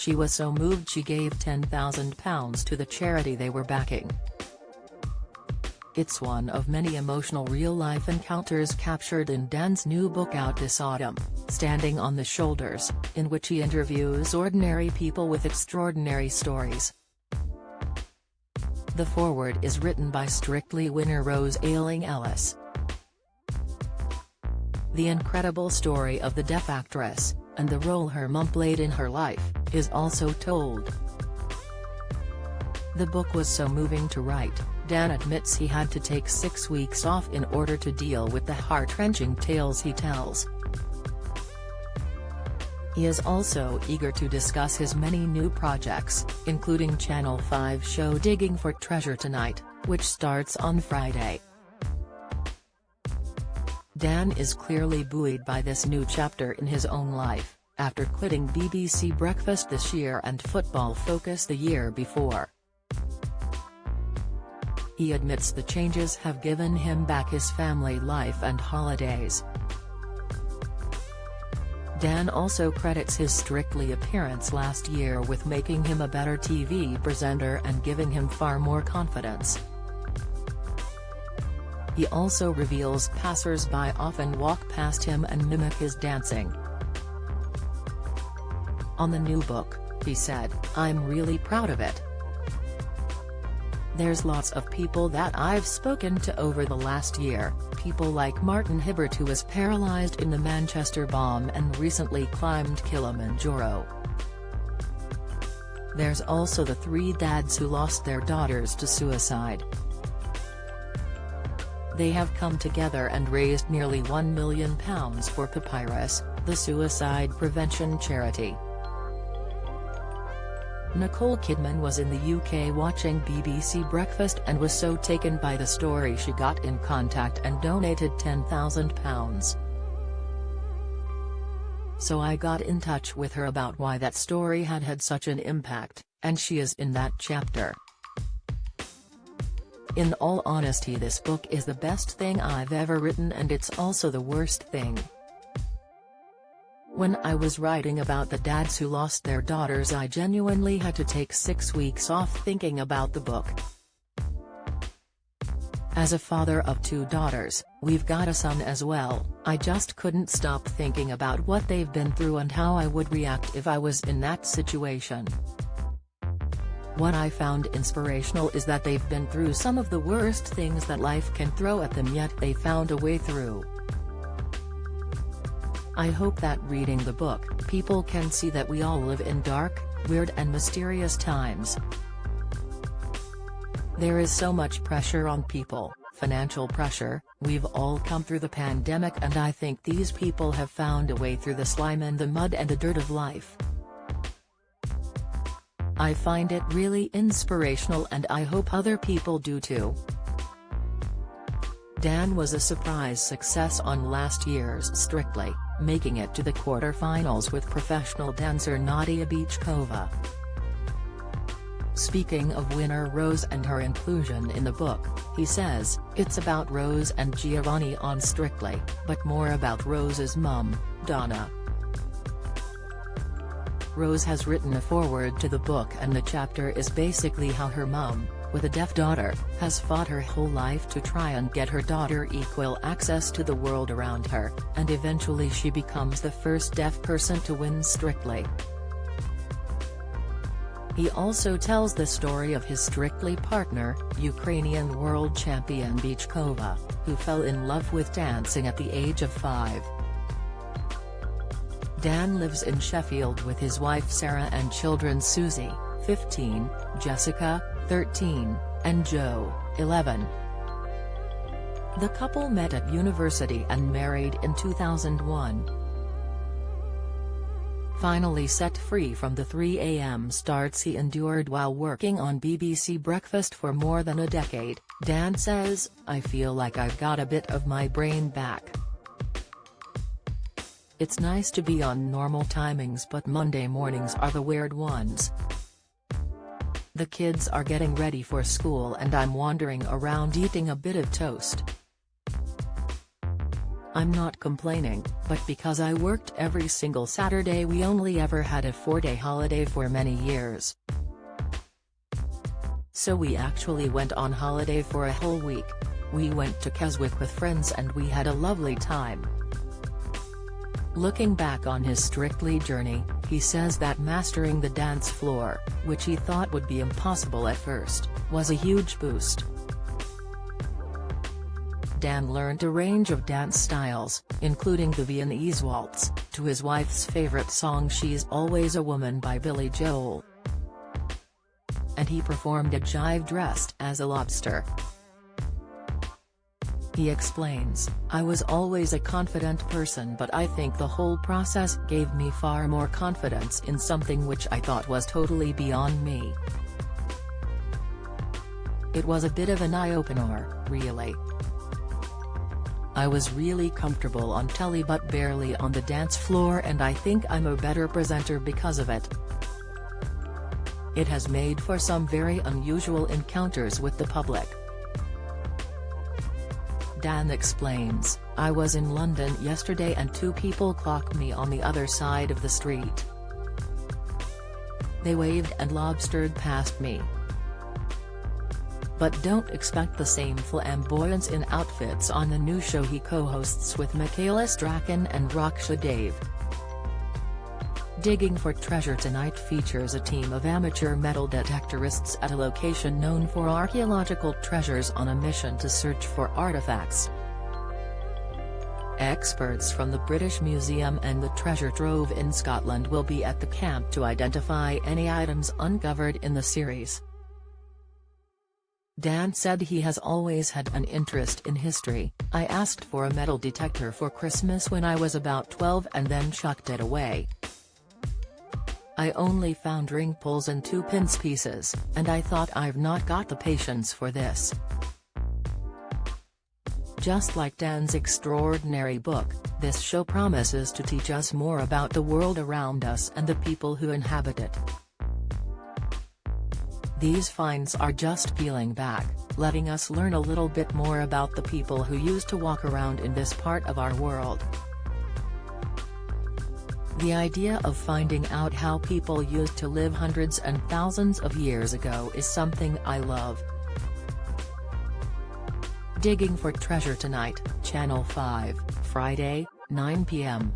She was so moved she gave £10,000 to the charity they were backing. It's one of many emotional real-life encounters captured in Dan's new book out this autumn, Standing on the Shoulders, in which he interviews ordinary people with extraordinary stories. The foreword is written by Strictly winner Rose Ayling-Ellis. The incredible story of the deaf actress, and the role her mum played in her life, is also told. The book was so moving to write, Dan admits he had to take 6 weeks off in order to deal with the heart-wrenching tales he tells. He is also eager to discuss his many new projects, including Channel 5 show Digging for Treasure Tonight, which starts on Friday. Dan is clearly buoyed by this new chapter in his own life, after quitting BBC Breakfast this year and Football Focus the year before. He admits the changes have given him back his family life and holidays. Dan also credits his Strictly appearance last year with making him a better TV presenter and giving him far more confidence. He also reveals passers-by often walk past him and mimic his dancing. On the new book, he said, "I'm really proud of it. There's lots of people that I've spoken to over the last year, people like Martin Hibbert, who was paralyzed in the Manchester bomb and recently climbed Kilimanjaro. There's also the 3 dads who lost their daughters to suicide. They have come together and raised nearly £1 million for Papyrus, the suicide prevention charity." Nicole Kidman was in the UK watching BBC Breakfast and was so taken by the story she got in contact and donated £10,000. "So I got in touch with her about why that story had had such an impact, and she is in that chapter. In all honesty, this book is the best thing I've ever written, and it's also the worst thing. When I was writing about the dads who lost their daughters, I genuinely had to take 6 weeks off thinking about the book. As a father of 2 daughters, we've got a son as well, I just couldn't stop thinking about what they've been through and how I would react if I was in that situation. What I found inspirational is that they've been through some of the worst things that life can throw at them, yet they found a way through. I hope that reading the book, people can see that we all live in dark, weird and mysterious times. There is so much pressure on people, financial pressure, we've all come through the pandemic, and I think these people have found a way through the slime and the mud and the dirt of life. I find it really inspirational and I hope other people do too." Dan was a surprise success on last year's Strictly, making it to the quarter-finals with professional dancer Nadia Bichkova. Speaking of winner Rose and her inclusion in the book, he says, "It's about Rose and Giovanni on Strictly, but more about Rose's mum, Donna." Rose has written a foreword to the book, and the chapter is basically how her mum, with a deaf daughter, has fought her whole life to try and get her daughter equal access to the world around her, and eventually she becomes the first deaf person to win Strictly. He also tells the story of his Strictly partner, Ukrainian world champion Bichkova, who fell in love with dancing at the age of 5. Dan lives in Sheffield with his wife Sarah and children Susie, 15, Jessica, 13, and Joe, 11. The couple met at university and married in 2001. Finally set free from the 3 a.m. starts he endured while working on BBC Breakfast for more than a decade, Dan says, "I feel like I've got a bit of my brain back. It's nice to be on normal timings, but Monday mornings are the weird ones. The kids are getting ready for school and I'm wandering around eating a bit of toast. I'm not complaining, but because I worked every single Saturday we only ever had a 4-day holiday for many years. So we actually went on holiday for a whole week. We went to Keswick with friends and we had a lovely time. Looking back on his Strictly journey, he says that mastering the dance floor, which he thought would be impossible at first, was a huge boost. Dan learned a range of dance styles, including the Viennese waltz, to his wife's favorite song She's Always a Woman by Billy Joel. And he performed a jive dressed as a lobster. He explains, "I was always a confident person, but I think the whole process gave me far more confidence in something which I thought was totally beyond me. It was a bit of an eye-opener, really. I was really comfortable on telly but barely on the dance floor, and I think I'm a better presenter because of it. It has made for some very unusual encounters with the public." Dan explains, "I was in London yesterday and 2 people clocked me on the other side of the street. They waved and lobstered past me. But don't expect the same flamboyance in outfits on the new show he co-hosts with Michaela Strachan and Raksha Dave. Digging for Treasure Tonight features a team of amateur metal detectorists at a location known for archaeological treasures on a mission to search for artifacts. Experts from the British Museum and the Treasure Trove in Scotland will be at the camp to identify any items uncovered in the series." Dan said he has always had an interest in history. "I asked for a metal detector for Christmas when I was about 12 and then chucked it away. I only found ring pulls and 2 pins pieces, and I thought I've not got the patience for this." Just like Dan's extraordinary book, this show promises to teach us more about the world around us and the people who inhabit it. These finds are just peeling back, letting us learn a little bit more about the people who used to walk around in this part of our world. The idea of finding out how people used to live hundreds and thousands of years ago is something I love. Digging for Treasure Tonight, Channel 5, Friday, 9 p.m.